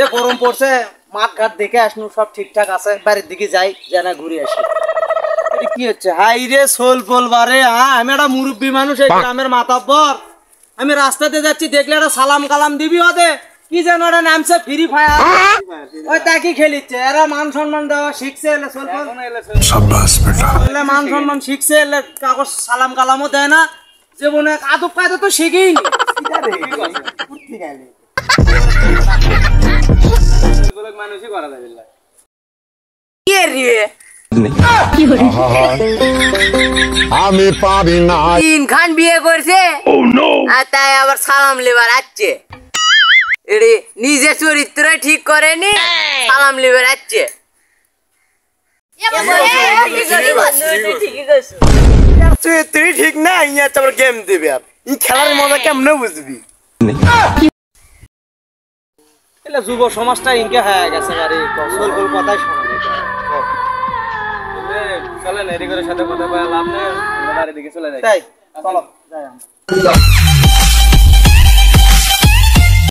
যে গরম পড়ছে মাঠ ঘাট দেখে আসনু সব ঠিকঠাক আছে বাড়ির দিকে যাই জানা ঘুরে আসি কি হচ্ছে হাই রে সোল পোল বারে আমি একটা মুরব্বী মানুষ এই গ্রামের মাতাব্বর আমি রাস্তাতে যাচ্ছি দেখলে একটা সালাম কালাম দিবি ওদের কি যেন ওরা নামছে ফ্রি ফায়ার ওই তাকি খেলিচ্ছে এরা মান সম্মান দেওয়া শিখছে এলে সোল পোল শাবাশ বেটা এলে মান সম্মান শিখছে এলে কাগজ সালাম কালামও দেয় না জীবনে আদব কায়দা তো শিখেই নি মানুষই করা যাবে কে রে আমি পারি না তিন খান বিয়ে করছে আর তাই আবার সালাম লেবার আসছে এরে নিজের চরিত্র ঠিক করেনি সালাম লেবার আসছে তুই ঠিক না ইয়া তোমার গেম দিবি আর এই খেলার মজা কেমনে বুঝবি এলা যুব সমাজটা ইনকে হয়ে গেছে আরে কসল বল কথাই শোনা চলেন এদিকে সাথে কথা বলে লাভ নেই আমরা বাড়ির দিকে চলে যাই তাই চলো যাই আমরা